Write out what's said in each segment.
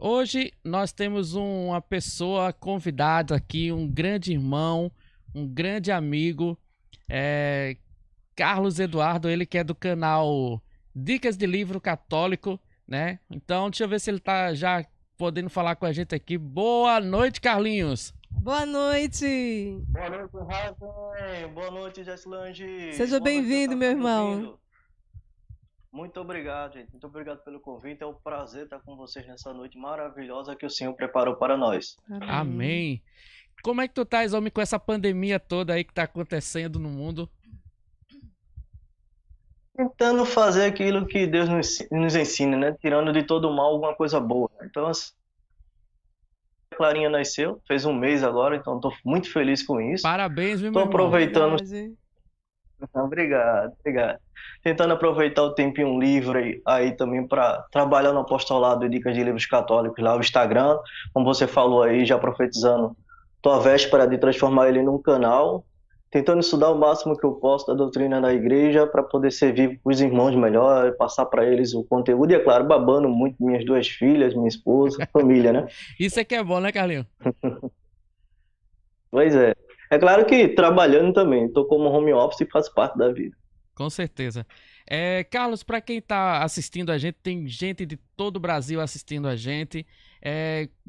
Hoje nós temos uma pessoa convidada aqui, um grande irmão, um grande amigo, é, Carlos Eduardo, ele que é do canal Dicas de Livro Católico, né? Então, deixa eu ver se ele tá já podendo falar com a gente aqui. Boa noite, Carlinhos. Boa noite! Boa noite, Raven. Boa noite, Jeslange. Seja Boa noite, bem-vindo, Natália, meu tá me irmão. ouvindo? Muito obrigado, gente. Muito obrigado pelo convite. É um prazer estar com vocês nessa noite maravilhosa que o Senhor preparou para nós. Amém. Amém. Como é que tu estás, homem, com essa pandemia toda aí que tá acontecendo no mundo? Tentando fazer aquilo que Deus nos ensina, né? Tirando de todo mal alguma coisa boa. Então, assim, a Clarinha nasceu, fez um mês agora, então estou muito feliz com isso. Parabéns, viu, meu Estou irmão? aproveitando. Verdade. Obrigado, obrigado. Tentando aproveitar o tempinho livre aí também para trabalhar no apostolado de Dicas de Livros Católicos, lá o Instagram, como você falou aí, já profetizando, tô à véspera de transformar ele num canal, tentando estudar o máximo que eu posso da doutrina da igreja para poder servir os irmãos melhor, passar para eles o conteúdo e, é claro, babando muito minhas duas filhas, minha esposa, família, né? Isso é que é bom, né, Carlinhos? Pois é. É claro que trabalhando também, estou como home office e faz parte da vida. Com certeza. Carlos, para quem está assistindo a gente, tem gente de todo o Brasil assistindo a gente.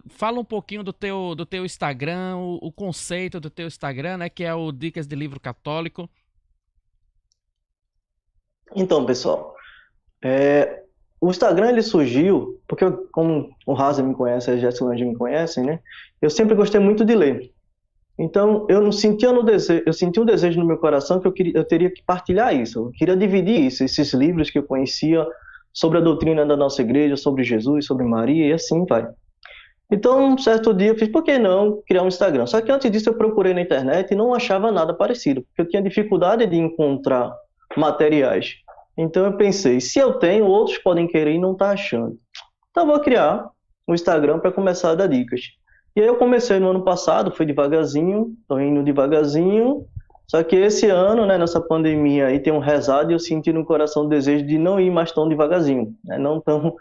Fala um pouquinho do teu Instagram, o conceito do teu Instagram, né? Que é o Dicas de Livro Católico. Então, pessoal, o Instagram ele surgiu porque, como o Raza me conhece, a Jessilândia me conhecem, né? Eu sempre gostei muito de ler. Então, eu não sentia no desejo, eu senti um desejo no meu coração que eu teria que partilhar isso. Eu queria dividir isso, esses livros que eu conhecia sobre a doutrina da nossa igreja, sobre Jesus, sobre Maria e assim vai. Então, um certo dia eu fiz, por que não criar um Instagram? Só que antes disso eu procurei na internet e não achava nada parecido, porque eu tinha dificuldade de encontrar materiais. Então eu pensei, se eu tenho, outros podem querer e não tá achando. Então eu vou criar um Instagram para começar a dar dicas. E aí eu comecei no ano passado, fui devagarzinho, tô indo devagarzinho. Só que esse ano, né, nessa pandemia aí, tem um rezado e eu senti no coração o desejo de não ir mais tão devagarzinho, né, não tão.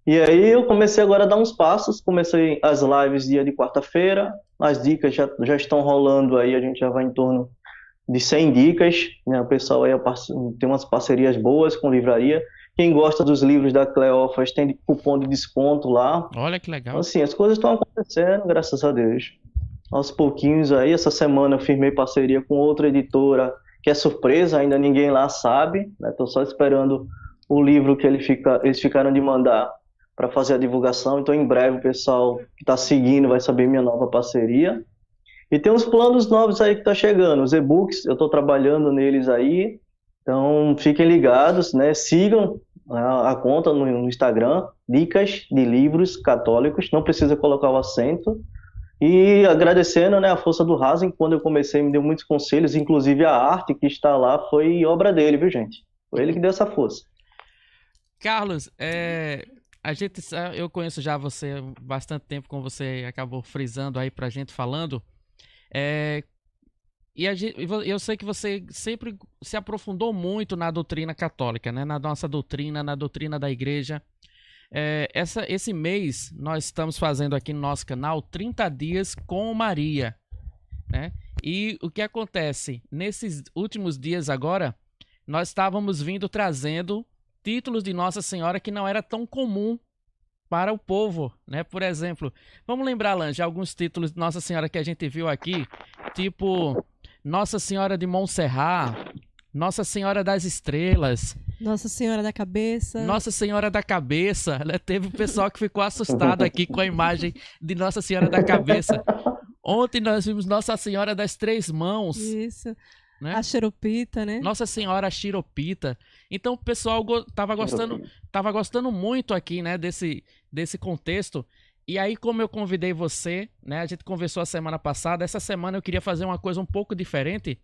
E aí eu comecei agora a dar uns passos, comecei as lives dia de quarta-feira, as dicas já estão rolando aí, a gente já vai em torno de 100 dicas, né? O pessoal aí tem umas parcerias boas com livraria. Quem gosta dos livros da Cleófas tem cupom de desconto lá. Olha que Então, legal. assim, as coisas estão acontecendo, graças a Deus. Aos pouquinhos aí, essa semana eu firmei parceria com outra editora, que é surpresa, ainda ninguém lá sabe, né? Estou só esperando o livro que eles ficaram de mandar para fazer a divulgação. Então, em breve, o pessoal que está seguindo vai saber minha nova parceria. E tem uns planos novos aí que tá chegando, os e-books, eu estou trabalhando neles aí, então fiquem ligados, né? Sigam a conta no Instagram, Dicas de Livros Católicos, não precisa colocar o acento. E agradecendo, né, a força do Rasen, quando eu comecei me deu muitos conselhos, inclusive a arte que está lá foi obra dele, viu, gente? Foi ele que deu essa força. Carlos, eu conheço já você há bastante tempo, como você acabou frisando aí pra gente falando. É, eu sei que você sempre se aprofundou muito na doutrina católica, né? Na nossa doutrina, na doutrina da igreja. Esse mês nós estamos fazendo aqui no nosso canal 30 dias com Maria, né? E o que acontece? Nesses últimos dias agora, nós estávamos vindo trazendo títulos de Nossa Senhora que não era tão comum para o povo, né? Por exemplo, vamos lembrar, Lange, alguns títulos de Nossa Senhora que a gente viu aqui, tipo Nossa Senhora de Montserrat, Nossa Senhora das Estrelas, Nossa Senhora da Cabeça. Nossa Senhora da Cabeça, né? Teve o pessoal que ficou assustado aqui com a imagem de Nossa Senhora da Cabeça. Ontem nós vimos Nossa Senhora das Três Mãos, Isso. né? A Xeropita, né? Nossa Senhora Chiropita. Então o pessoal tava gostando muito aqui, né, desse contexto. E aí, como eu convidei você, né, a gente conversou a semana passada, essa semana eu queria fazer uma coisa um pouco diferente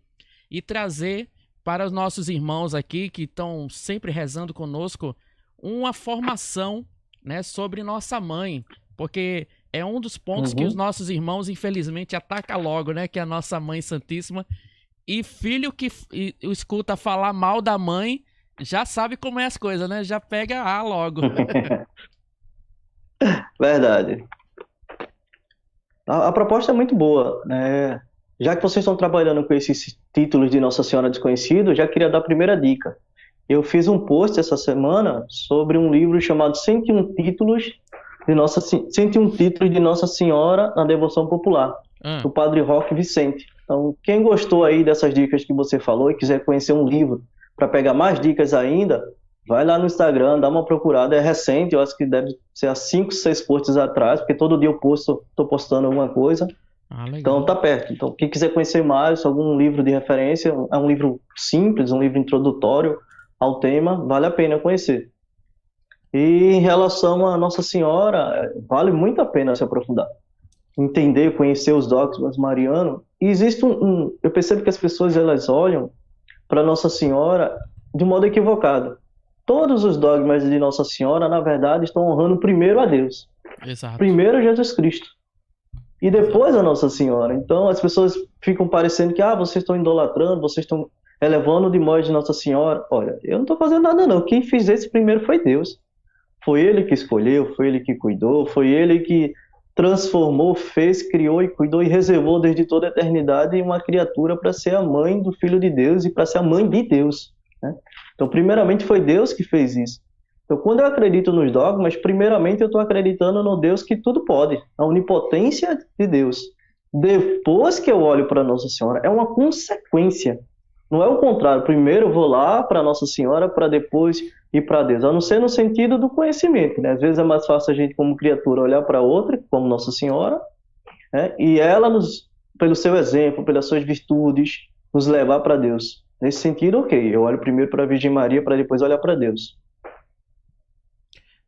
e trazer para os nossos irmãos aqui que estão sempre rezando conosco uma formação, né, sobre nossa mãe, porque é um dos pontos que os Uhum. nossos irmãos infelizmente atacam logo, né, que é a nossa Mãe Santíssima. E filho que escuta falar mal da mãe já sabe como é as coisas, né? Já pega A logo. Verdade. A proposta é muito boa, né? Já que vocês estão trabalhando com esses títulos de Nossa Senhora Desconhecido, eu já queria dar a primeira dica. Eu fiz um post essa semana sobre um livro chamado 101 títulos de Nossa Senhora na Devoção Popular, Ah, do Padre Roque Vicente. Então, quem gostou aí dessas dicas que você falou e quiser conhecer um livro para pegar mais dicas ainda, vai lá no Instagram, dá uma procurada. É recente, eu acho que deve ser há 5, 6 posts atrás, porque todo dia eu estou postando alguma coisa. Então, legal. tá perto. Então, quem quiser conhecer mais, algum livro de referência, é um livro simples, um livro introdutório ao tema, vale a pena conhecer. E em relação a Nossa Senhora, vale muito a pena se aprofundar, entender, conhecer os dogmas marianos. E existe eu percebo que as pessoas elas olham para Nossa Senhora de modo equivocado. Todos os dogmas de Nossa Senhora, na verdade, estão honrando primeiro a Deus, Exato. primeiro Jesus Cristo e Exato. depois a Nossa Senhora. Então as pessoas ficam parecendo que vocês estão idolatrando, vocês estão elevando de demais de Nossa Senhora. Olha, eu não estou fazendo nada não. Quem fez esse primeiro foi Deus. Foi ele que escolheu, foi ele que cuidou, foi ele que transformou, fez, criou e cuidou e reservou desde toda a eternidade uma criatura para ser a mãe do Filho de Deus e para ser a mãe de Deus, né? Então, primeiramente foi Deus que fez isso. Então, quando eu acredito nos dogmas, primeiramente eu estou acreditando no Deus que tudo pode, a onipotência de Deus. Depois que eu olho para Nossa Senhora, é uma consequência. Não é o contrário. Primeiro eu vou lá para Nossa Senhora para depois ir para Deus. A não ser no sentido do conhecimento, né? Às vezes é mais fácil a gente, como criatura, olhar para outra, como Nossa Senhora, né? E ela, pelo seu exemplo, pelas suas virtudes, nos levar para Deus. Nesse sentido, ok. Eu olho primeiro para a Virgem Maria para depois olhar para Deus.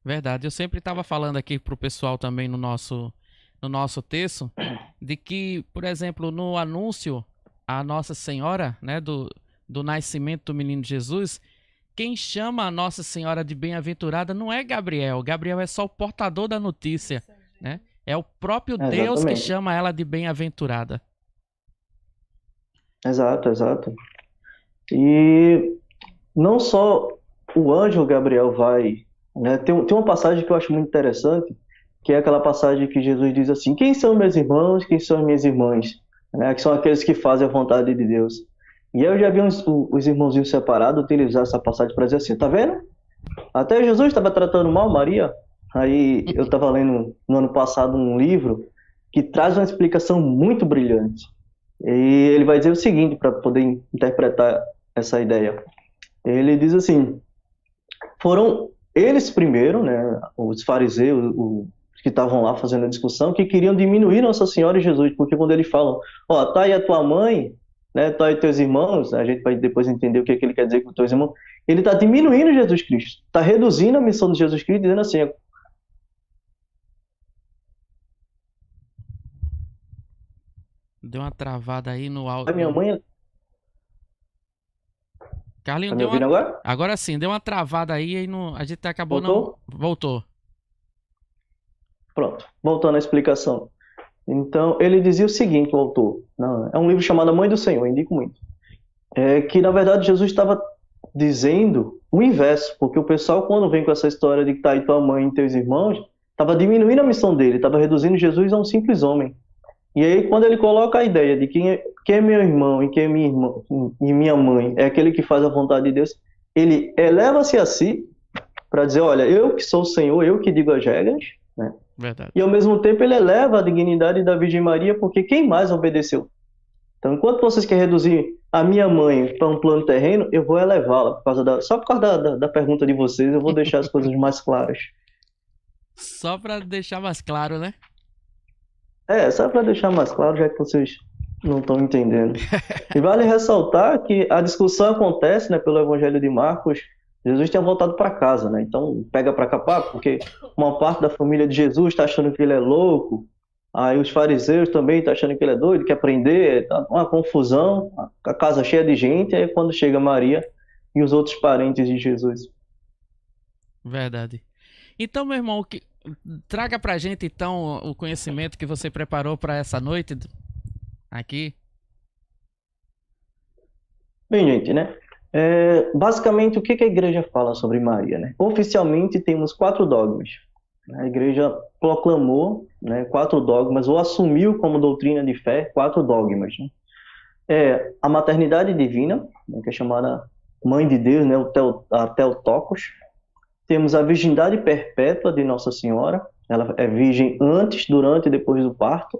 Verdade. Eu sempre estava falando aqui pro pessoal também no nosso texto, de que, por exemplo, no anúncio à Nossa Senhora, né, do nascimento do menino Jesus, quem chama a Nossa Senhora de bem-aventurada não é Gabriel. Gabriel é só o portador da notícia, né? É o próprio Deus que Exatamente. chama ela de bem-aventurada. Exato, exato. E não só o anjo Gabriel vai, né? Tem uma passagem que eu acho muito interessante, que é aquela passagem que Jesus diz assim: quem são meus irmãos, quem são as minhas irmãs? Né? Que são aqueles que fazem a vontade de Deus. E eu já vi os irmãozinhos separados utilizar essa passagem para dizer assim: tá vendo? Até Jesus estava tratando mal Maria. Aí eu estava lendo no ano passado um livro que traz uma explicação muito brilhante. E ele vai dizer o seguinte para poder interpretar essa ideia. Ele diz assim: foram eles primeiro, né, os fariseus, os que estavam lá fazendo a discussão, que queriam diminuir Nossa Senhora e Jesus, porque quando eles falam, ó, tá aí a tua mãe, né, tá aí teus irmãos, a gente vai depois entender o que é que ele quer dizer com teus irmãos, ele está diminuindo Jesus Cristo, está reduzindo a missão de Jesus Cristo, dizendo assim: Deu uma travada aí no a minha áudio. mãe, tá Carlinhos, me deu uma. ouvindo agora? Agora sim, deu uma travada aí e não... a gente acabou não. Voltou? Voltou. Pronto, voltando à explicação. Então, ele dizia o seguinte, o autor, não, é um livro chamado A Mãe do Senhor, indico muito, é que, na verdade, Jesus estava dizendo o inverso, porque o pessoal, quando vem com essa história de que tá aí tua mãe e teus irmãos, estava diminuindo a missão dele, estava reduzindo Jesus a um simples homem. E aí, quando ele coloca a ideia de quem é meu irmão e quem é minha irmã e minha mãe, é aquele que faz a vontade de Deus, ele eleva-se a si para dizer, olha, eu que sou o Senhor, eu que digo as regras, né? E Verdade. ao mesmo tempo ele eleva a dignidade da Virgem Maria, porque quem mais obedeceu? Então, enquanto vocês querem reduzir a minha mãe para um plano terreno, eu vou elevá-la, só por causa da pergunta de vocês, eu vou deixar as coisas mais claras. Só pra deixar mais claro, né? Só para deixar mais claro, já que vocês não estão entendendo. E vale ressaltar que a discussão acontece, né, pelo Evangelho de Marcos. Jesus tinha voltado para casa, né? Então pega para capar, porque uma parte da família de Jesus está achando que ele é louco, aí os fariseus também estão achando que ele é doido, quer prender, tá uma confusão, a casa cheia de gente, aí quando chega Maria e os outros parentes de Jesus. Verdade. Então, meu irmão, traga pra gente então o conhecimento que você preparou pra essa noite aqui. Bem, gente, né? Basicamente, o que a igreja fala sobre Maria, né? Oficialmente, temos 4 dogmas. A igreja proclamou, né, 4 dogmas, ou assumiu como doutrina de fé 4 dogmas, né? É a maternidade divina, né, que é chamada Mãe de Deus, né, a Theotokos. Temos a virgindade perpétua de Nossa Senhora, ela é virgem antes, durante e depois do parto.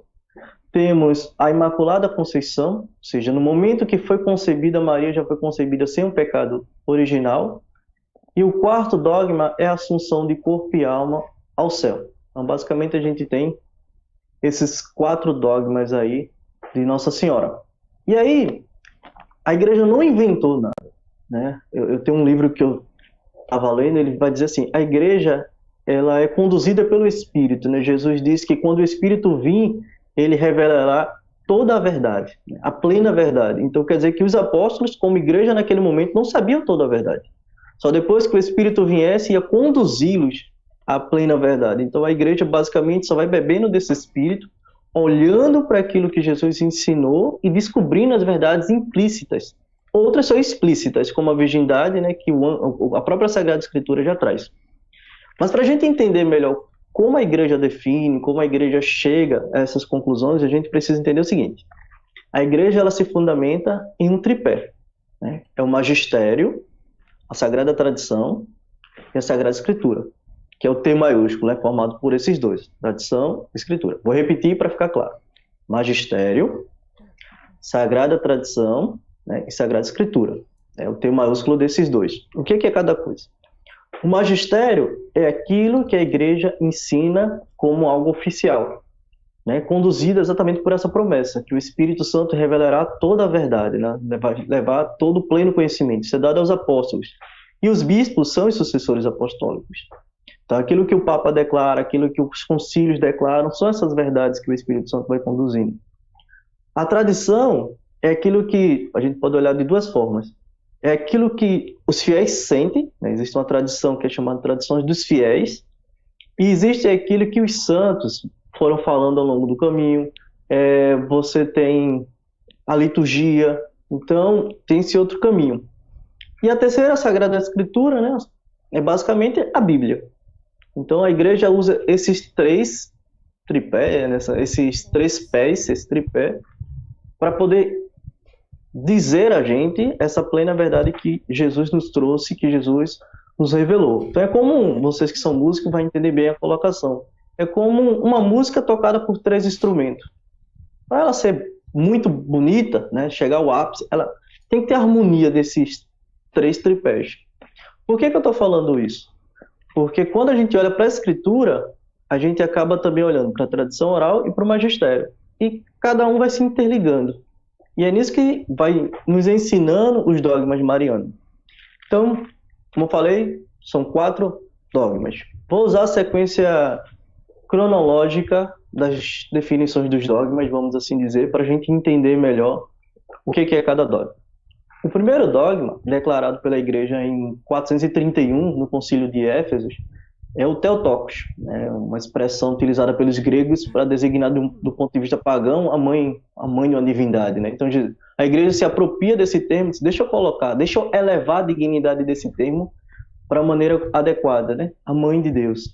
Temos a Imaculada Conceição, ou seja, no momento que foi concebida, Maria já foi concebida sem um pecado original. E o 4 dogma é a assunção de corpo e alma ao céu. Então, basicamente, a gente tem esses 4 dogmas aí de Nossa Senhora. E aí, a igreja não inventou nada, né? Eu tenho um livro que eu estava lendo, ele vai dizer assim, a igreja, ela é conduzida pelo Espírito, né? Jesus disse que quando o Espírito vir, ele revelará toda a verdade, né? A plena verdade. Então, quer dizer que os apóstolos, como igreja naquele momento, não sabiam toda a verdade. Só depois que o Espírito viesse, ia conduzi-los à plena verdade. Então, a igreja basicamente só vai bebendo desse Espírito, olhando para aquilo que Jesus ensinou e descobrindo as verdades implícitas. Outras são explícitas, como a virgindade, né, que a própria Sagrada Escritura já traz. Mas para a gente entender melhor como a igreja define, como a igreja chega a essas conclusões, a gente precisa entender o seguinte. A igreja ela se fundamenta em um tripé, né? É o magistério, a Sagrada Tradição e a Sagrada Escritura, que é o T maiúsculo, né, formado por esses dois, tradição e escritura. Vou repetir para ficar claro. Magistério, Sagrada Tradição, né, e Sagrada Escritura. É o T maiúsculo desses dois. O que é cada coisa? O magistério é aquilo que a igreja ensina como algo oficial, né, conduzido exatamente por essa promessa, que o Espírito Santo revelará toda a verdade, né, levar todo o pleno conhecimento. Isso é dado aos apóstolos. E os bispos são os sucessores apostólicos. Então, aquilo que o Papa declara, aquilo que os concílios declaram, são essas verdades que o Espírito Santo vai conduzindo. A tradição é aquilo que a gente pode olhar de duas formas. É aquilo que os fiéis sentem, né? Existe uma tradição que é chamada de tradições dos fiéis, e existe aquilo que os santos foram falando ao longo do caminho. Você tem a liturgia, então tem esse outro caminho. E a terceira, a Sagrada Escritura, né? É basicamente a Bíblia. Então a igreja usa esses 3 tripés, esses 3 pés, esse tripé, para poder dizer a gente essa plena verdade que Jesus nos trouxe, que Jesus nos revelou. Então é como, vocês que são músicos vão entender bem a colocação, é como uma música tocada por 3 instrumentos. Para ela ser muito bonita, né, chegar ao ápice, ela tem que ter harmonia desses 3 tripés. Por que eu estou falando isso? Porque quando a gente olha para a Escritura, a gente acaba também olhando para a tradição oral e para o magistério. E cada um vai se interligando. E é nisso que vai nos ensinando os dogmas marianos. Então, como eu falei, são 4 dogmas. Vou usar a sequência cronológica das definições dos dogmas, vamos assim dizer, para a gente entender melhor o que é cada dogma. O primeiro dogma, declarado pela Igreja em 431, no Concílio de Éfeso, é o Theotokos, né? Uma expressão utilizada pelos gregos para designar, do ponto de vista pagão, a mãe de uma divindade, né? Então, a Igreja se apropria desse termo, diz, deixa eu elevar a dignidade desse termo para a maneira adequada, né? A mãe de Deus.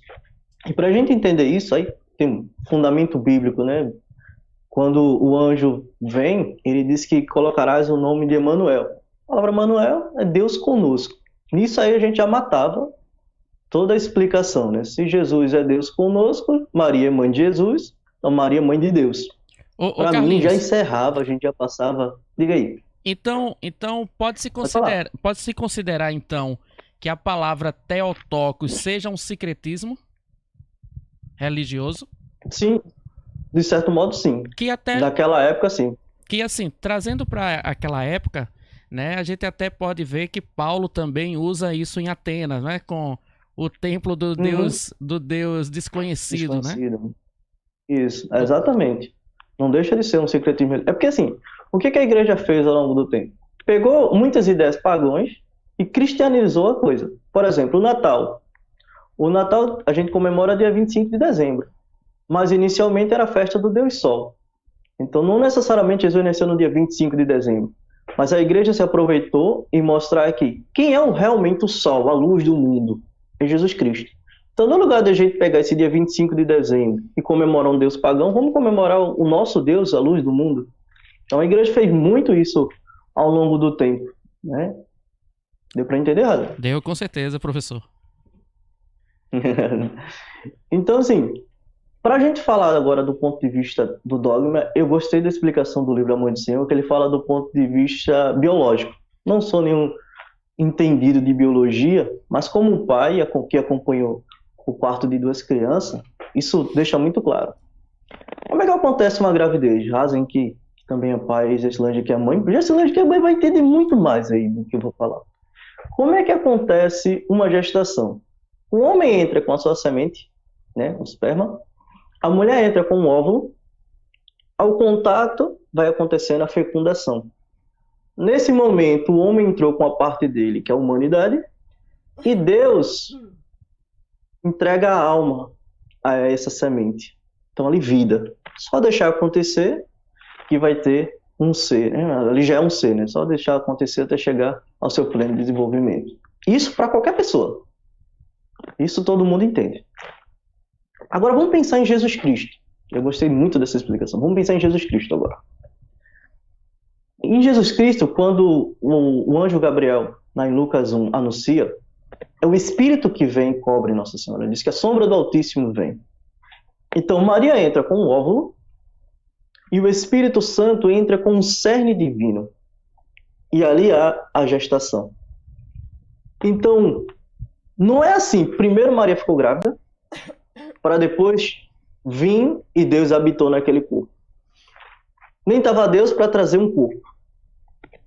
E para a gente entender isso, aí tem um fundamento bíblico, né? Quando o anjo vem, ele diz que colocarás o nome de Emanuel. A palavra Emanuel é Deus conosco. Nisso aí a gente já matava toda a explicação, né? Se Jesus é Deus conosco, Maria é mãe de Jesus, então Maria é mãe de Deus. Para mim já encerrava, a gente já passava. Diga aí. Então pode-se considerar então que a palavra Theotokos seja um secretismo religioso? Sim, de certo modo sim. Que até naquela época sim. Que assim, trazendo para aquela época, né, a gente até pode ver que Paulo também usa isso em Atenas, né, com o templo do Deus desconhecido, né? Isso, exatamente. Não deixa de ser um secretismo. É porque assim, o que a igreja fez ao longo do tempo? Pegou muitas ideias pagãs e cristianizou a coisa. Por exemplo, o Natal. O Natal a gente comemora dia 25 de dezembro, mas inicialmente era a festa do Deus Sol. Então não necessariamente Jesus nasceu no dia 25 de dezembro, mas a igreja se aproveitou em mostrar aqui quem é realmente o Sol, a luz do mundo, é Jesus Cristo. Então, no lugar da gente pegar esse dia 25 de dezembro e comemorar um Deus pagão, vamos comemorar o nosso Deus, a luz do mundo. Então, a igreja fez muito isso ao longo do tempo, né? Deu para entender, Rafa? Deu com certeza, professor. Então, assim, para a gente falar agora do ponto de vista do dogma, eu gostei da explicação do livro Amor do Senhor, que ele fala do ponto de vista biológico. Não sou nenhum entendido de biologia, mas como pai que acompanhou o parto de duas crianças, isso deixa muito claro. Como é que acontece uma gravidez? Rasen, que também é pai, e Gessilândia, que é mãe. Gessilândia, que é mãe, vai entender muito mais aí do que eu vou falar. Como é que acontece uma gestação? O homem entra com a sua semente, né, o esperma, a mulher entra com o óvulo, ao contato vai acontecendo a fecundação. Nesse momento, o homem entrou com a parte dele, que é a humanidade, e Deus entrega a alma a essa semente. Então, ali, vida. Só deixar acontecer que vai ter um ser, né? Ali já é um ser, né? Só deixar acontecer até chegar ao seu pleno desenvolvimento. Isso para qualquer pessoa. Isso todo mundo entende. Agora, vamos pensar em Jesus Cristo. Eu gostei muito dessa explicação. Vamos pensar em Jesus Cristo agora. Em Jesus Cristo, quando o anjo Gabriel, lá em Lucas 1, anuncia, é o Espírito que vem e cobre Nossa Senhora. Ele diz que a sombra do Altíssimo vem. Então, Maria entra com o óvulo e o Espírito Santo entra com um cerne divino. E ali há a gestação. Então, não é assim. Primeiro Maria ficou grávida, para depois vir e Deus habitou naquele corpo. Nem estava Deus para trazer um corpo.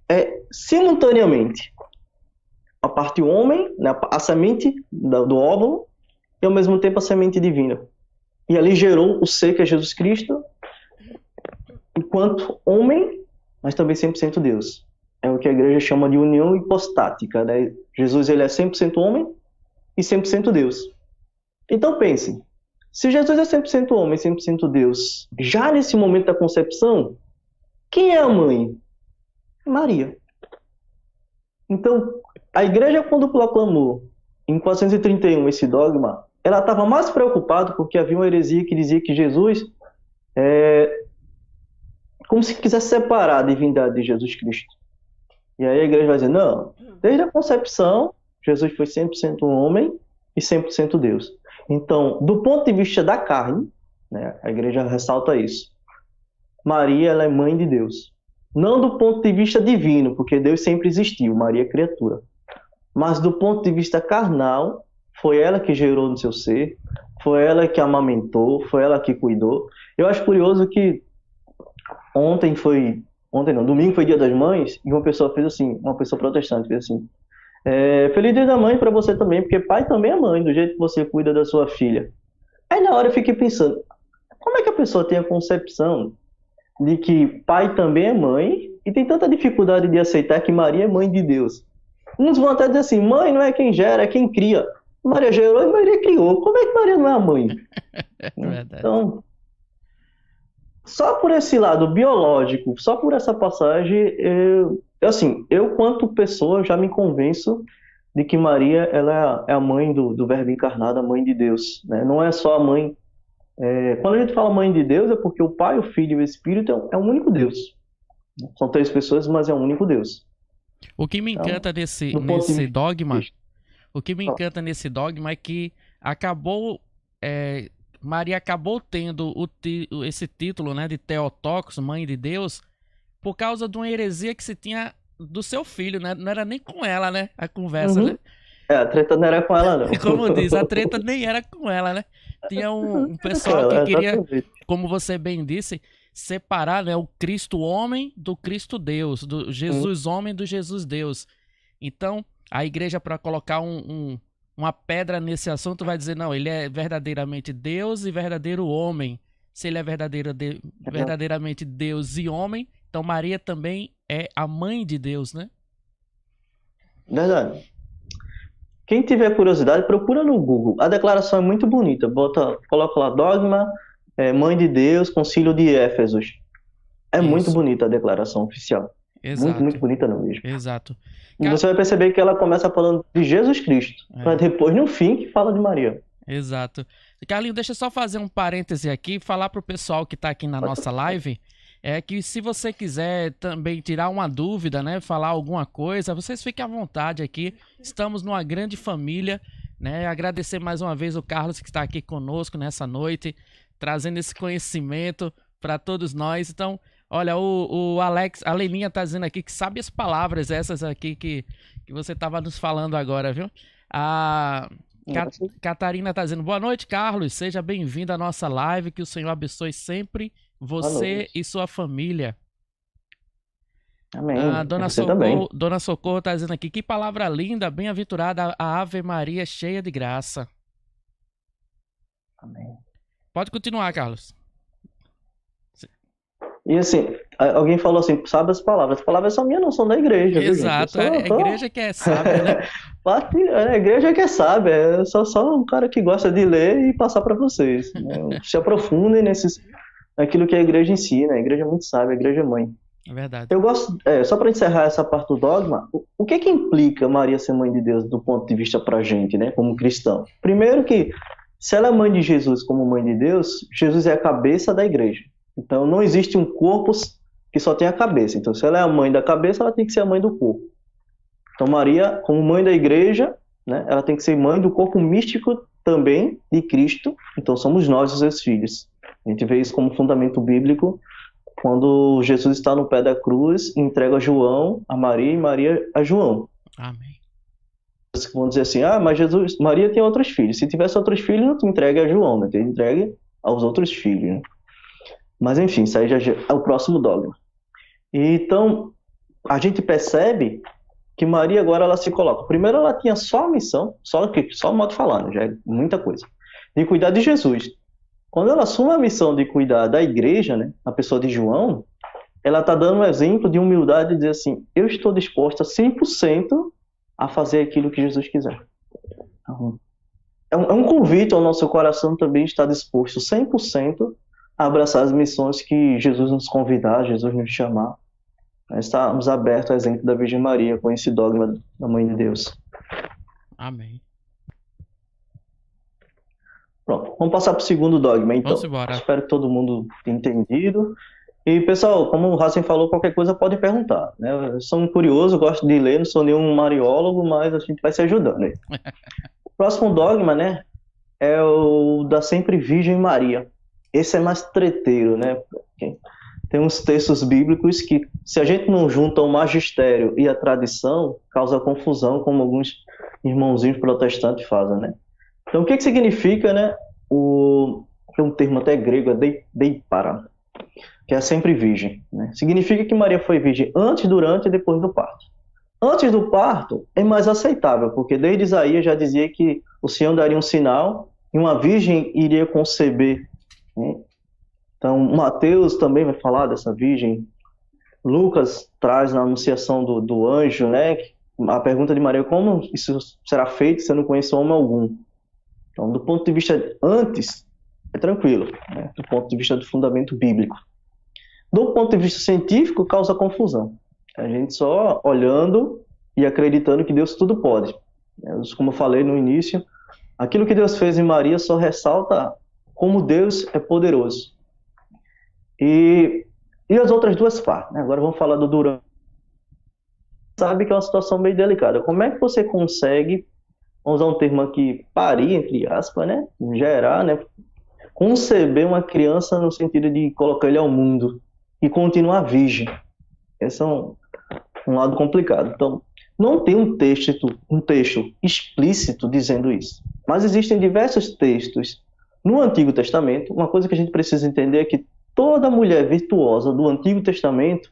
É simultaneamente a parte homem, né, a semente do óvulo, e ao mesmo tempo a semente divina. E ali gerou o ser que é Jesus Cristo, enquanto homem, mas também 100% Deus. É o que a igreja chama de união hipostática, né? Jesus, ele é 100% homem e 100% Deus. Então pensem, se Jesus é 100% homem e 100% Deus, já nesse momento da concepção, quem é a mãe? Maria. Então, a igreja, quando proclamou em 431 esse dogma, ela estava mais preocupada porque havia uma heresia que dizia que Jesus como se quisesse separar a divindade de Jesus Cristo. E aí a igreja vai dizer, não, desde a concepção, Jesus foi 100% homem e 100% Deus. Então, do ponto de vista da carne, né, a igreja ressalta isso. Maria, ela é mãe de Deus. Não do ponto de vista divino, porque Deus sempre existiu, Maria é criatura. Mas do ponto de vista carnal, foi ela que gerou no seu ser, foi ela que amamentou, foi ela que cuidou. Eu acho curioso que domingo foi Dia das Mães, e uma pessoa fez assim, uma pessoa protestante fez assim, Feliz Dia da Mãe para você também, porque pai também é mãe, do jeito que você cuida da sua filha. Aí na hora eu fiquei pensando, como é que a pessoa tem a concepção de que pai também é mãe e tem tanta dificuldade de aceitar que Maria é mãe de Deus? Uns vão até dizer assim, mãe não é quem gera, é quem cria. Maria gerou e Maria criou. Como é que Maria não é a mãe? Então, só por esse lado biológico, só por essa passagem, eu quanto pessoa já me convenço de que Maria ela é a mãe do Verbo encarnado, a mãe de Deus, né? Não é só a mãe. Quando a gente fala mãe de Deus, é porque o Pai, o Filho e o Espírito é um único Deus. São três pessoas, mas é um único Deus. O que me encanta nesse dogma, é que Maria acabou tendo esse título, né, de Theotokos, mãe de Deus, por causa de uma heresia que se tinha do seu filho, né? Não era nem com ela, né? A conversa, né? A treta não era com ela, não. Como diz, a treta nem era com ela, né? Tinha um pessoal que queria, como você bem disse, separar, né, o Cristo homem do Cristo Deus, do Jesus homem do Jesus Deus. Então, a igreja, para colocar uma pedra nesse assunto, vai dizer, não, ele é verdadeiramente Deus e verdadeiro homem. Se ele é verdadeiramente Deus e homem, então Maria também é a mãe de Deus, né? Verdade. Quem tiver curiosidade, procura no Google. A declaração é muito bonita. Coloca lá dogma, mãe de Deus, concílio de Éfesos. É isso. Muito bonita a declaração oficial. Exato. Muito, muito bonita não mesmo. Exato. E você vai perceber que ela começa falando de Jesus Cristo, para depois, no fim, que fala de Maria. Exato. Carlinho, deixa eu só fazer um parêntese aqui, falar para o pessoal que está aqui na nossa live, que se você quiser também tirar uma dúvida, né, falar alguma coisa, vocês fiquem à vontade aqui. Estamos numa grande família, né? Agradecer mais uma vez o Carlos que está aqui conosco nessa noite, trazendo esse conhecimento para todos nós. Então, olha, o Alex, a Leninha tá dizendo aqui que sabe as palavras essas aqui que você estava nos falando agora, viu? A Catarina tá dizendo, boa noite, Carlos, seja bem-vindo à nossa live, que o Senhor abençoe sempre você e sua família. Amém. A Você também. Dona Socorro tá dizendo aqui, que palavra linda, bem-aventurada a Ave Maria, cheia de graça. Amém. Pode continuar, Carlos. E assim, alguém falou assim, sabe as palavras são minhas, não são da igreja, viu, gente? Exato, a igreja que é sábia, né? A igreja que é sábia, eu sou só um cara que gosta de ler e passar para vocês, né? Se aprofundem naquilo que a igreja ensina, a igreja é muito sábia, a igreja é mãe. É verdade. Eu gosto, só para encerrar essa parte do dogma, o que implica Maria ser mãe de Deus do ponto de vista para a gente, né, como cristão? Primeiro que, se ela é mãe de Jesus como mãe de Deus, Jesus é a cabeça da igreja. Então, não existe um corpo que só tem a cabeça. Então, se ela é a mãe da cabeça, ela tem que ser a mãe do corpo. Então, Maria, como mãe da igreja, né, ela tem que ser mãe do corpo místico também de Cristo. Então, somos nós os seus filhos. A gente vê isso como fundamento bíblico quando Jesus está no pé da cruz, entrega a João a Maria e Maria a João. Amém. Vão dizer assim, mas Maria tem outros filhos. Se tivesse outros filhos, não te entregue a João, né? Te entregue aos outros filhos, né? Mas enfim, isso aí já é o próximo dogma. Então, a gente percebe que Maria agora ela se coloca. Primeiro ela tinha só a missão, só o modo de falar, né? Já é muita coisa, de cuidar de Jesus. Quando ela assume a missão de cuidar da igreja, né, a pessoa de João, ela está dando um exemplo de humildade e dizer assim, eu estou disposta 100% a fazer aquilo que Jesus quiser. Então, é um convite ao nosso coração também estar disposto 100% a abraçar as missões que Jesus nos convidar, Jesus nos chamar. Nós estamos abertos ao exemplo da Virgem Maria, com esse dogma da Mãe de Deus. Amém. Pronto, vamos passar para o segundo dogma, então. Vamos embora. Espero que todo mundo tenha entendido. E, pessoal, como o Racing falou, qualquer coisa pode perguntar, né? Eu sou um curioso, gosto de ler, não sou nenhum mariólogo, mas a gente vai se ajudando aí. O próximo dogma, né, é o da Sempre Virgem Maria. Esse é mais treteiro, né? Tem uns textos bíblicos que, se a gente não junta o magistério e a tradição, causa confusão, como alguns irmãozinhos protestantes fazem, né? Então, o que significa, né? Tem um termo até grego, é deipara, que é sempre virgem, né? Significa que Maria foi virgem antes, durante e depois do parto. Antes do parto é mais aceitável, porque desde Isaías já dizia que o Senhor daria um sinal e uma virgem iria conceber, né? Então, Mateus também vai falar dessa virgem. Lucas traz na anunciação do anjo, né, a pergunta de Maria, como isso será feito se eu não conheço homem algum? Então, do ponto de vista antes, é tranquilo, né, do ponto de vista do fundamento bíblico. Do ponto de vista científico, causa confusão. A gente só olhando e acreditando que Deus tudo pode. Como eu falei no início, aquilo que Deus fez em Maria só ressalta como Deus é poderoso. E as outras duas partes, né? Agora vamos falar do durante. Sabe que é uma situação meio delicada. Como é que você consegue, vamos usar um termo aqui, parir, entre aspas, né? Gerar, né? Conceber uma criança no sentido de colocar ele ao mundo e continuar virgem. Esse é um lado complicado. Então, não tem um texto explícito dizendo isso. Mas existem diversos textos no Antigo Testamento. Uma coisa que a gente precisa entender é que toda mulher virtuosa do Antigo Testamento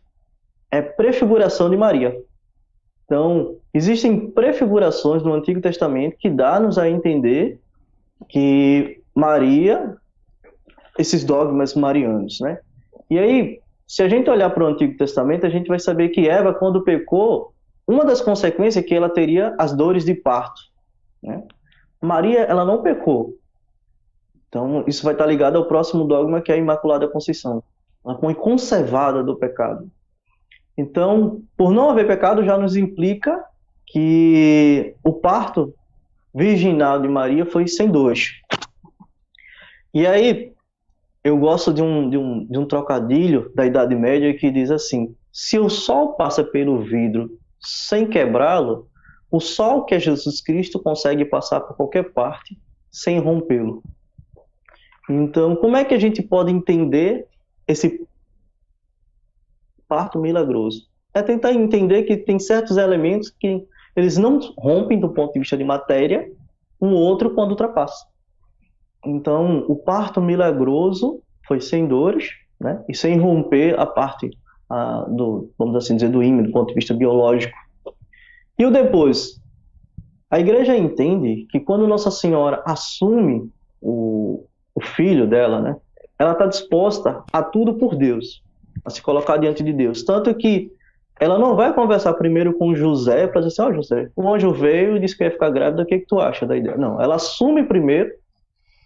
é prefiguração de Maria. Então, existem prefigurações no Antigo Testamento que dá-nos a entender que Maria, esses dogmas marianos, né? E aí, se a gente olhar para o Antigo Testamento, a gente vai saber que Eva, quando pecou, uma das consequências é que ela teria as dores de parto, né? Maria, ela não pecou. Então, isso vai estar ligado ao próximo dogma, que é a Imaculada Conceição. Ela foi conservada do pecado. Então, por não haver pecado, já nos implica que o parto virginal de Maria foi sem dores. E aí, eu gosto de um trocadilho da Idade Média que diz assim: se o sol passa pelo vidro sem quebrá-lo, o sol que é Jesus Cristo consegue passar por qualquer parte sem rompê-lo. Então, como é que a gente pode entender esse parto milagroso? É tentar entender que tem certos elementos que eles não rompem do ponto de vista de matéria, um outro quando ultrapassa. Então, o parto milagroso foi sem dores, né? E sem romper a parte vamos assim dizer, do ímã, do ponto de vista biológico. E o depois? A igreja entende que quando Nossa Senhora assume o filho dela, né? Ela está disposta a tudo por Deus, a se colocar diante de Deus. Tanto que ela não vai conversar primeiro com José para dizer assim: ó, José, o anjo veio e disse que ia ficar grávida, o que tu acha da ideia? Não, ela assume primeiro,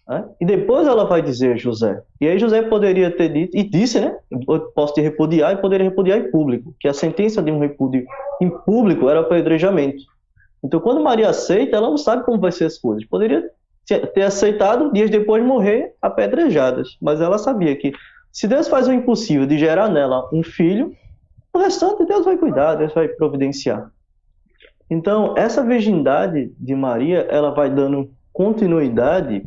né? E depois ela vai dizer a José. E aí José poderia ter dito, e disse, né? Eu posso te repudiar, e poderia repudiar em público, que a sentença de um repúdio em público era apedrejamento. Então, quando Maria aceita, ela não sabe como vai ser as coisas. Poderia ter aceitado, dias depois morrer apedrejadas. Mas ela sabia que se Deus faz o impossível de gerar nela um filho, o restante Deus vai cuidar, Deus vai providenciar. Então, essa virgindade de Maria, ela vai dando continuidade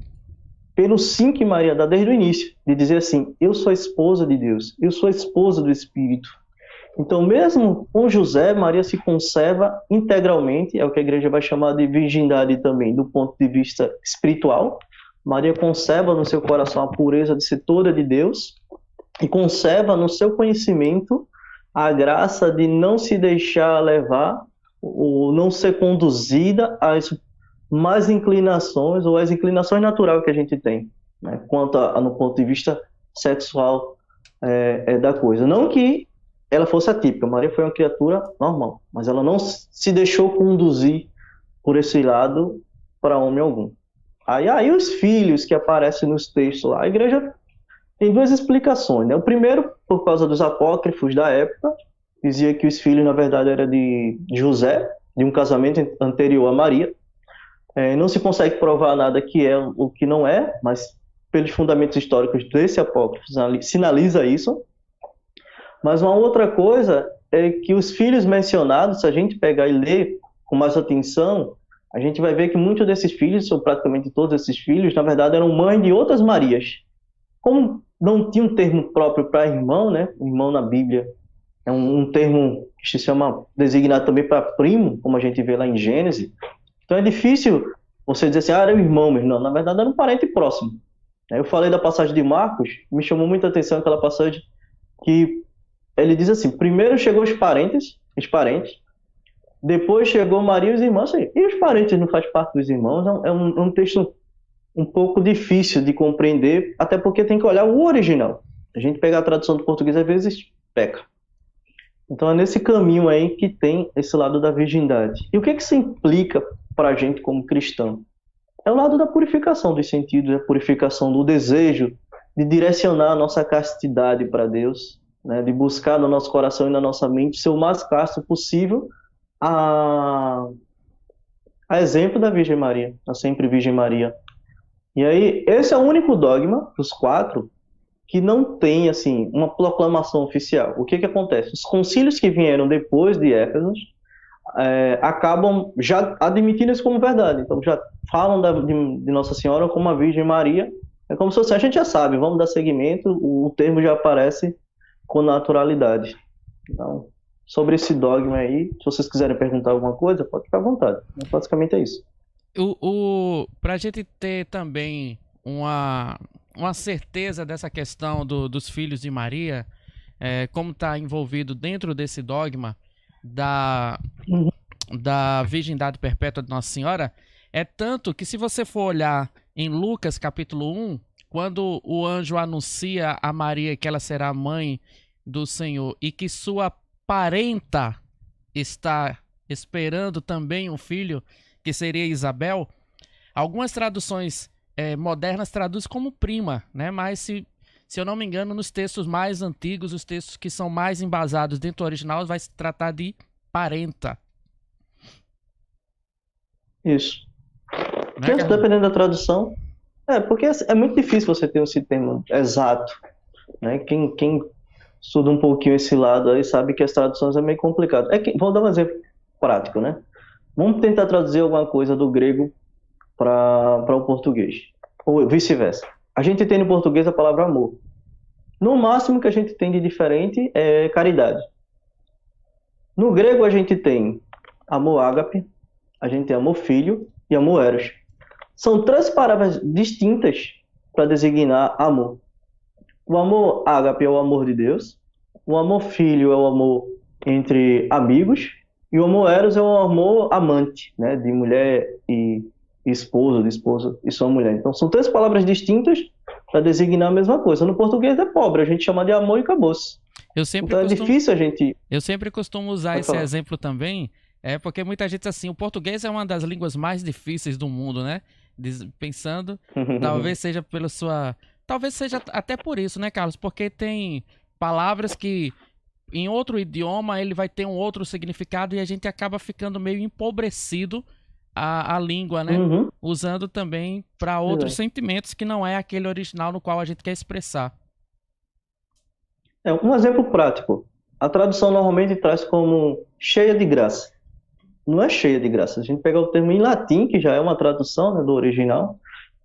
pelo sim que Maria dá desde o início, de dizer assim: eu sou a esposa de Deus, eu sou a esposa do Espírito. Então, mesmo com José, Maria se conserva integralmente, é o que a igreja vai chamar de virgindade também, do ponto de vista espiritual. Maria conserva no seu coração a pureza de ser toda de Deus e conserva no seu conhecimento a graça de não se deixar levar ou não ser conduzida às más inclinações ou às inclinações naturais que a gente tem, né, quanto no ponto de vista sexual da coisa. Não que ela fosse atípica, Maria foi uma criatura normal, mas ela não se deixou conduzir por esse lado para homem algum. Aí os filhos que aparecem nos textos lá, a igreja tem duas explicações, né? O primeiro, por causa dos apócrifos da época, dizia que os filhos, na verdade, eram de José, de um casamento anterior a Maria. Não se consegue provar nada que é o que não é, mas pelos fundamentos históricos desse apócrifo sinaliza isso. Mas uma outra coisa é que os filhos mencionados, se a gente pegar e ler com mais atenção, a gente vai ver que muitos desses filhos, ou praticamente todos esses filhos, na verdade eram mães de outras Marias. Como não tinha um termo próprio para irmão, né? Irmão na Bíblia é um termo que se chama designado também para primo, como a gente vê lá em Gênesis. Então é difícil você dizer assim: era o irmão, meu irmão. Na verdade era um parente próximo. Eu falei da passagem de Marcos, me chamou muita atenção aquela passagem que ele diz assim: primeiro chegou os parentes, depois chegou Maria e os irmãos. E os parentes não fazem parte dos irmãos? É um texto um pouco difícil de compreender, até porque tem que olhar o original. A gente pegar a tradução do português às vezes peca. Então é nesse caminho aí que tem esse lado da virgindade. E o que isso implica para a gente como cristão? É o lado da purificação dos sentidos, a purificação do desejo de direcionar a nossa castidade para Deus, né? De buscar no nosso coração e na nossa mente ser o mais casto possível, a exemplo da Virgem Maria, a sempre Virgem Maria. E aí, esse é o único dogma dos 4 que não tem, assim, uma proclamação oficial. O que acontece? Os concílios que vieram depois de Éfeso acabam já admitindo isso como verdade. Então, já falam de Nossa Senhora como a Virgem Maria. É como se fosse, a gente já sabe, vamos dar seguimento, o termo já aparece com naturalidade. Então, sobre esse dogma aí, se vocês quiserem perguntar alguma coisa, pode ficar à vontade. Basicamente é isso. Para a gente ter também uma certeza dessa questão dos filhos de Maria, como está envolvido dentro desse dogma da virgindade perpétua de Nossa Senhora, é tanto que se você for olhar em Lucas capítulo 1, quando o anjo anuncia a Maria que ela será mãe do Senhor e que sua parenta está esperando também um filho, que seria Isabel, algumas traduções modernas traduzem como prima, né? Mas se eu não me engano, nos textos mais antigos, os textos que são mais embasados dentro do original, vai se tratar de parenta. Isso. Né, dependendo da tradução, Porque é muito difícil você ter esse termo exato, né? Quem estuda um pouquinho esse lado aí sabe que as traduções é meio complicado. Vou dar um exemplo prático, né? Vamos tentar traduzir alguma coisa do grego para o português, ou vice-versa. A gente tem no português a palavra amor. No máximo que a gente tem de diferente é caridade. No grego a gente tem amor ágape, a gente tem amor filho e amor eros. São três palavras distintas para designar amor. O amor ágape é o amor de Deus, o amor filho é o amor entre amigos, e o amor eros é o amor amante, né, de mulher e esposo, de esposa e sua mulher. Então são três palavras distintas para designar a mesma coisa. No português é pobre, a gente chama de amor e acabou-se. Então é difícil a gente... Eu sempre costumo usar esse exemplo também, porque muita gente diz assim, o português é uma das línguas mais difíceis do mundo, né? Pensando, talvez seja pela sua... Talvez seja até por isso, né, Carlos? Porque tem palavras que em outro idioma ele vai ter um outro significado e a gente acaba ficando meio empobrecido a língua, né? Usando também para outros sentimentos que não é aquele original no qual a gente quer expressar. Um exemplo prático. A tradução normalmente traz como cheia de graça. Não é cheia de graça. A gente pegar o termo em latim, que já é uma tradução, né, do original,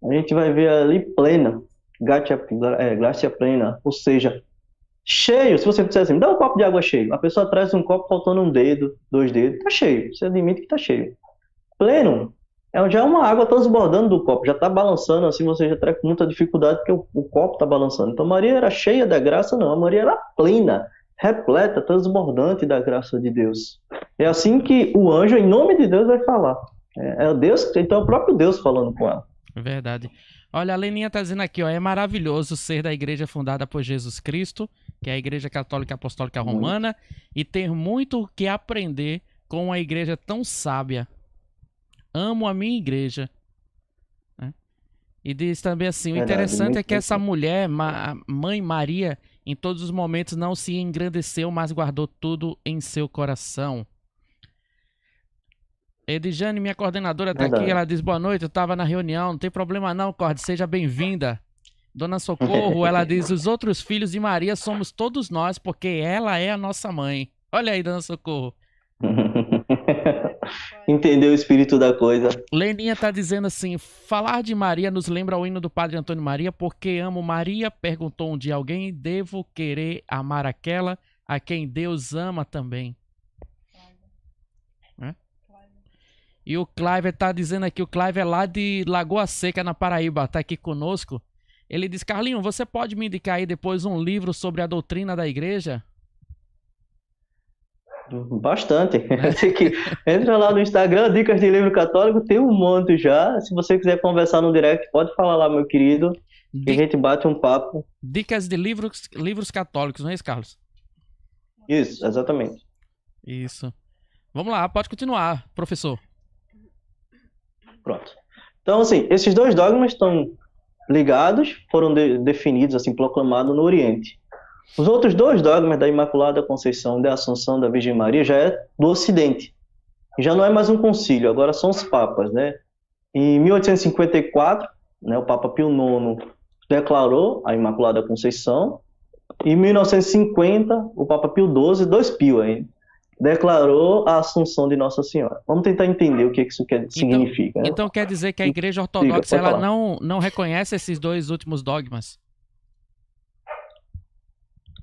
a gente vai ver ali plena, gratia plena, ou seja, cheio. Se você disser assim, dá um copo de água cheio, a pessoa traz um copo faltando um dedo, 2 dedos, tá cheio. Você admite que tá cheio. Pleno já é uma água transbordando do copo, já está balançando, assim você já traz com muita dificuldade porque o copo está balançando. Então Maria era cheia da graça? Não, a Maria era plena, repleta, transbordante da graça de Deus. É assim que o anjo, em nome de Deus, vai falar. Deus, então é o próprio Deus falando com ela. É verdade. Olha, a Leninha está dizendo aqui, ó, é maravilhoso ser da igreja fundada por Jesus Cristo, que é a Igreja Católica Apostólica Romana, e ter muito o que aprender com uma igreja tão sábia. Amo a minha igreja. E diz também assim, o interessante é que essa mulher, Mãe Maria, em todos os momentos não se engrandeceu, mas guardou tudo em seu coração. Edjane, minha coordenadora, está aqui, ela diz, boa noite, eu estava na reunião, não tem problema não, Cord, seja bem-vinda. Dona Socorro, ela diz, os outros filhos de Maria somos todos nós, porque ela é a nossa mãe. Olha aí, Dona Socorro. Entendeu o espírito da coisa. Leninha tá dizendo assim, falar de Maria nos lembra o hino do Padre Antônio Maria, porque amo Maria, perguntou um dia alguém, devo querer amar aquela a quem Deus ama também. E o Cliver tá dizendo aqui, o Cliver é lá de Lagoa Seca, na Paraíba, tá aqui conosco. Ele diz, Carlinho, você pode me indicar aí depois um livro sobre a doutrina da igreja? Bastante. Entra lá no Instagram, Dicas de Livro Católico, tem um monte já. Se você quiser conversar no direct, pode falar lá, meu querido, que a gente bate um papo. Dicas de livros católicos, não é isso, Carlos? Isso, exatamente. Isso. Vamos lá, pode continuar, professor. Pronto. Então, assim, esses dois dogmas estão ligados, foram definidos, assim, proclamados no Oriente. Os outros dois dogmas da Imaculada Conceição e da Assunção da Virgem Maria já é do Ocidente. Já não é mais um concílio, agora são os papas, né? Em 1854, né, o Papa Pio IX declarou a Imaculada Conceição. Em 1950, o Papa Pio XII, dois Pio ainda, declarou a Assunção de Nossa Senhora. Vamos tentar entender o que isso significa. Né? Então quer dizer que a Igreja Ortodoxa ela não reconhece esses dois últimos dogmas?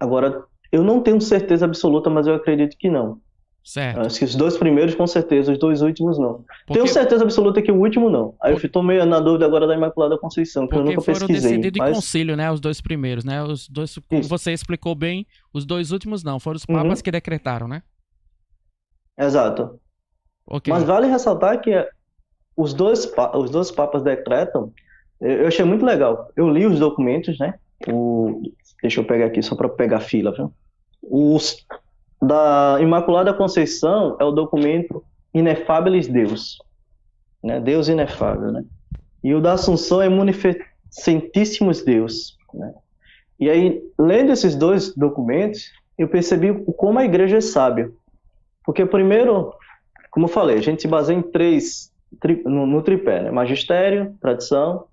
Agora, eu não tenho certeza absoluta, mas eu acredito que não. Certo. Acho que os dois primeiros, com certeza, os dois últimos, não. Tenho certeza absoluta que o último, não. Aí eu estou meio na dúvida agora da Imaculada Conceição, que eu nunca pesquisei. Porque foram decididos em concílio, né? Os dois primeiros, né? Os dois, como você explicou bem, os dois últimos não. Foram os papas que decretaram, né? Exato. Okay. Mas vale ressaltar que os dois papas decretam. Eu achei muito legal. Eu li os documentos, né? Deixa eu pegar aqui, só para pegar a fila, viu? Da Imaculada Conceição é o documento Inefabilis Deus, né? Deus inefável, né? E o da Assunção é Munificentíssimos Deus, né? E aí, lendo esses dois documentos, eu percebi como a igreja é sábia. Porque primeiro, como eu falei, a gente se baseia em no tripé, né? Magistério, tradição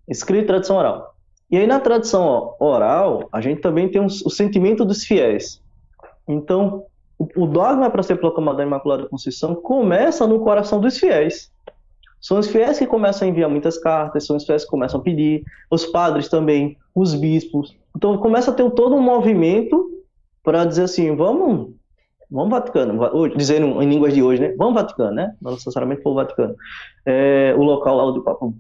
Escrita e tradição oral. E aí na tradição oral, a gente também tem o sentimento dos fiéis. Então, o dogma para ser proclamado da Imaculada Conceição começa no coração dos fiéis. São os fiéis que começam a enviar muitas cartas, são os fiéis que começam a pedir, os padres também, os bispos. Então começa a ter todo um movimento para dizer assim, vamos Vaticano, dizendo em línguas de hoje, né? Vamos Vaticano, né? Não necessariamente for o Vaticano. O local lá do Papa.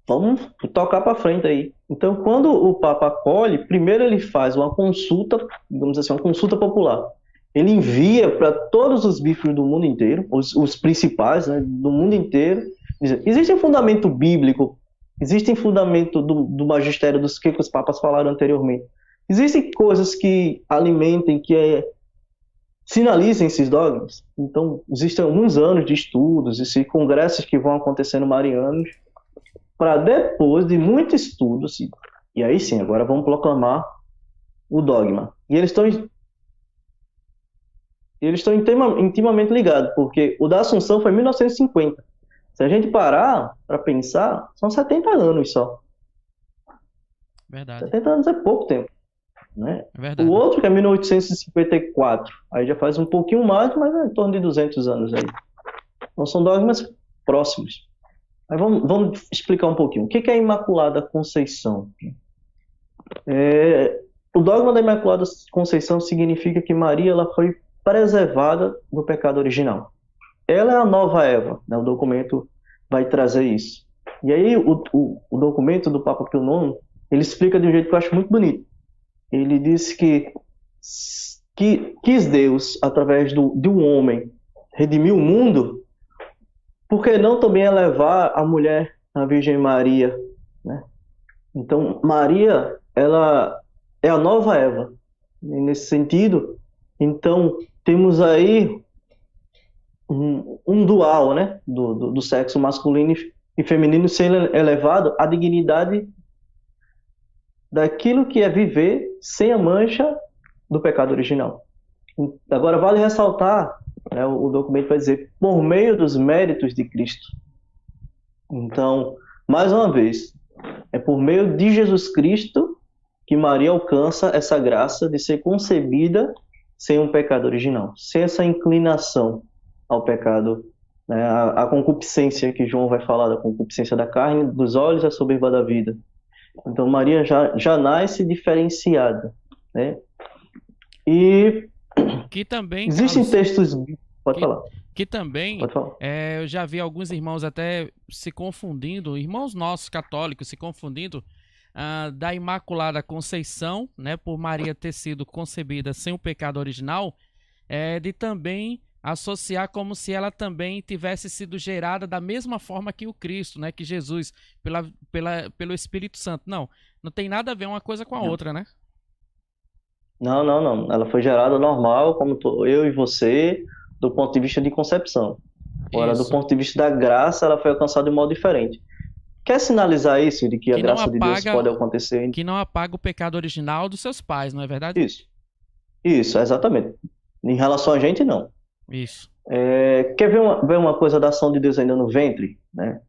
Vamos tocar para frente aí. Então, quando o Papa acolhe, primeiro ele faz uma consulta, digamos assim, uma consulta popular. Ele envia para todos os bispos do mundo inteiro, os principais, né, do mundo inteiro. Existe um fundamento bíblico, existe um fundamento do magistério, dos que os papas falaram anteriormente. Existem coisas que alimentem, sinalizem esses dogmas. Então, existem alguns anos de estudos, esses congressos que vão acontecendo marianos, para depois de muito estudo, assim, e aí sim, agora vamos proclamar o dogma. E eles estão intimamente ligados, porque o da Assunção foi em 1950. Se a gente parar para pensar, são 70 anos só. Verdade. 70 anos é pouco tempo, né? É verdade. O outro que é 1854, aí já faz um pouquinho mais, mas é em torno de 200 anos aí. Então são dogmas próximos. Mas vamos explicar um pouquinho. O que é a Imaculada Conceição? O dogma da Imaculada Conceição significa que Maria ela foi preservada do pecado original. Ela é a nova Eva, né? O documento vai trazer isso. E aí o documento do Papa Pio IX, ele explica de um jeito que eu acho muito bonito. Ele diz que quis Deus, através de um homem, redimir o mundo, por que não também elevar a mulher, a Virgem Maria, né? Então, Maria, ela é a nova Eva, nesse sentido. Então, temos aí um dual, né? Do sexo masculino e feminino sendo elevado à dignidade daquilo que é viver sem a mancha do pecado original. Agora, vale ressaltar, né, o documento vai dizer, por meio dos méritos de Cristo. Então, mais uma vez, é por meio de Jesus Cristo que Maria alcança essa graça de ser concebida sem um pecado original, sem essa inclinação ao pecado, né, a concupiscência que João vai falar, da concupiscência da carne, dos olhos, a soberba da vida. Então, Maria já nasce diferenciada, né? E que também, existem Carlos, textos... Pode falar. Que também, Pode falar. eu já vi alguns irmãos até se confundindo, irmãos nossos católicos se confundindo da Imaculada Conceição, né, por Maria ter sido concebida sem o pecado original, de também associar como se ela também tivesse sido gerada da mesma forma que o Cristo, né, que Jesus, pelo Espírito Santo. Não tem nada a ver uma coisa com a outra, né? Não. Ela foi gerada normal, como eu e você, do ponto de vista de concepção. Agora, do ponto de vista da graça, ela foi alcançada de modo diferente. Quer sinalizar isso, de que a graça de Deus pode acontecer? Que não apaga o pecado original dos seus pais, não é verdade? Isso, exatamente. Em relação a gente, não. Isso. Quer ver uma coisa da ação de Deus ainda no ventre, né?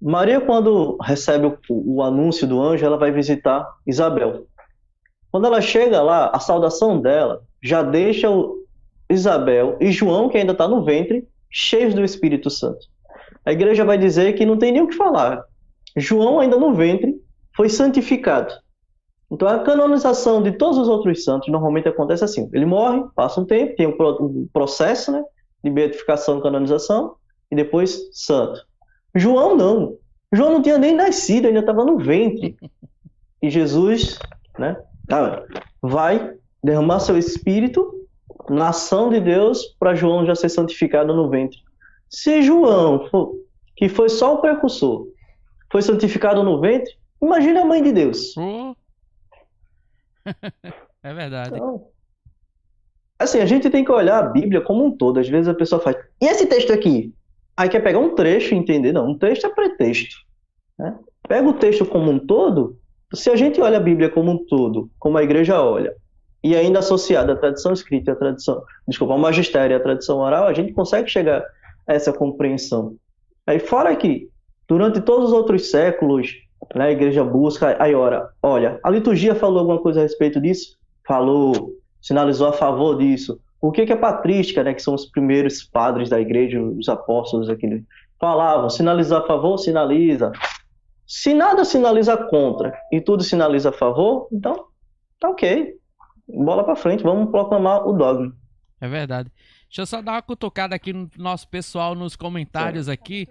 Maria, quando recebe o anúncio do anjo, ela vai visitar Isabel. Quando ela chega lá, a saudação dela já deixa Isabel e João, que ainda está no ventre, cheios do Espírito Santo. A igreja vai dizer que não tem nem o que falar. João, ainda no ventre, foi santificado. Então, a canonização de todos os outros santos normalmente acontece assim. Ele morre, passa um tempo, tem um processo, né, de beatificação e canonização, e depois santo. João não. João não tinha nem nascido, ainda estava no ventre. E Jesus, né, vai derramar seu Espírito na ação de Deus para João já ser santificado no ventre. Se João, que foi só o precursor, foi santificado no ventre, imagina a mãe de Deus. É verdade. Então, assim, a gente tem que olhar a Bíblia como um todo. Às vezes a pessoa faz, e esse texto aqui? Aí quer pegar um trecho e entender. Não, um texto é pretexto, né? Pega o texto como um todo. Se a gente olha a Bíblia como um todo, como a igreja olha, e ainda associada à tradição escrita, ao magistério e à tradição oral, a gente consegue chegar a essa compreensão. Aí fora que, durante todos os outros séculos, né? A igreja busca, aí ora, olha, a liturgia falou alguma coisa a respeito disso? Falou, sinalizou a favor disso. O que a patrística, né, que são os primeiros padres da igreja, os apóstolos, aquele, falavam, sinalizar a favor, sinaliza. Se nada sinaliza contra e tudo sinaliza a favor, então tá ok. Bola pra frente, vamos proclamar o dogma. É verdade. Deixa eu só dar uma cutucada aqui no nosso pessoal nos comentários aqui.